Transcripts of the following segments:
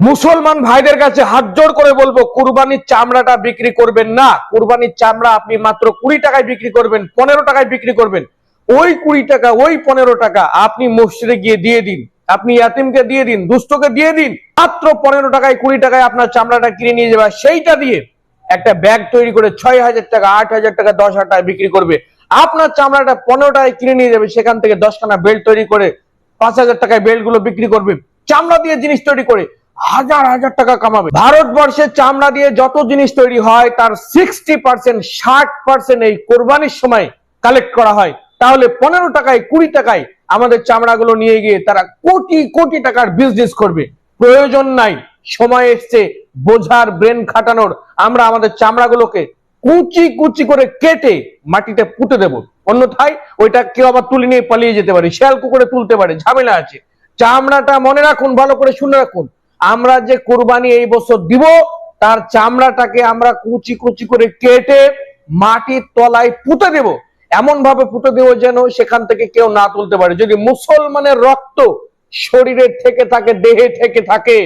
মুসলমান ভাইদের কাছে হাত জোড় করে বলবো, কুরবানির চামড়াটা বিক্রি করবেন না। কুরবানির চামড়া আপনি মাত্র 20 টাকায় বিক্রি করবেন, 15 টাকায় বিক্রি করবেন। ওই 20 টাকা, ওই 15 টাকা আপনি মসজিদে গিয়ে দিয়ে দিন, আপনি ইয়াতিমকে দিয়ে দিন, দুস্থকে দিয়ে দিন। মাত্র 15 টাকায়, 20 টাকায় আপনার চামড়াটা কিনে নিয়ে যাবে। সেইটা দিয়ে একটা ব্যাগ তৈরি করে 6,000 টাকা, 8,000 টাকা, 10,000 টাকায় বিক্রি করবে। আপনার চামড়াটা 15 টাকায় কিনে নিয়ে যাবে, সেখান থেকে 10খানা বেল্ট তৈরি করে 5,000 টাকায় বেল্ট গুলো বিক্রি করবে। চামড়া দিয়ে জিনিস তৈরি করে হাজার হাজার টাকা কামাবে। ভারতবর্ষের চামড়া দিয়ে যত জিনিস তৈরি হয় তার 60%, 60% এই কোরবানির সময় কালেক্ট করা হয়। তাহলে 15 টাকায়, 20 টাকায় আমাদের চামড়াগুলো নিয়ে গিয়ে তারা কোটি কোটি টাকার বিজনেস করবে। প্রয়োজন নাই, সময় এসছে বোঝার, ব্রেন খাটানোর। আমরা আমাদের চামড়াগুলোকে কুচি কুচি করে কেটে মাটিতে পুঁতে দেব, অন্যথায় ওইটা কেউ আবার তুলে নিয়ে পালিয়ে যেতে পারে, শেয়াল কুকুরে তুলতে পারে, ঝামেলা আছে। চামড়াটা মনে রাখুন, ভালো করে শুনে রাখুন, আমরা যে কুরবানি এই বছর দিব তার চামড়াটাকে আমরা কুচি কুচি করে কেটে মাটির তলায় পুঁতে দেব। এমন ভাবে পুঁতে দেব যেন সেখান থেকে কেউ না তুলতে পারে। যদি মুসলমানের রক্ত শরীরে থেকে থাকে, দেহে থেকে থাকে,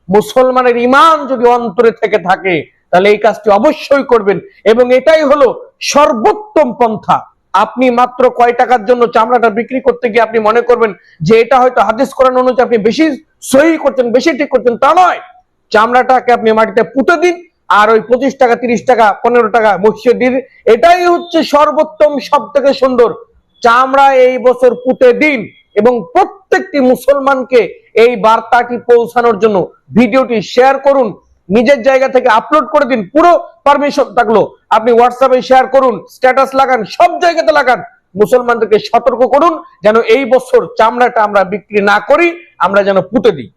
মুসলমানের ঈমান যদি অন্তরে থেকে থাকে, তাহলে এই কাজটি অবশ্যই করবেন। এবং এটাই হলো সর্বোত্তম পন্থা। আপনি মাত্র কয় টাকার জন্য চামড়াটা বিক্রি করতে গিয়ে আপনি মনে করবেন যে এটা হয়তো হাদিস কোরআন অনুযায়ী আপনি বেশি সহি করছেন, বেশি ঠিক করছেন, তা নয়। চামড়াটাকে আপনি মাটিতে পুঁতে দিন, আর ওই 25 টাকা, 30 টাকা, 15 টাকা মসজিদে দিন। এটাই হচ্ছে সর্বোত্তম, সব থেকে সুন্দর। চামড়া এই বছর পুঁতে দিন এবং প্রত্যেকটি মুসলমানকে এই বার্তাটি পৌঁছানোর জন্য ভিডিওটি শেয়ার করুন, নিজের জায়গা থেকে আপলোড করে দিন। পুরো পারমিশন থাকলো, আপনি হোয়াটসঅ্যাপে শেয়ার করুন, স্ট্যাটাস লাগান, সব জায়গাতে লাগান। মুসলমানদেরকে সতর্ক করুন যেন এই বছর চামড়াটা আমরা বিক্রি না করি, আমরা যেন পুঁতে দিই।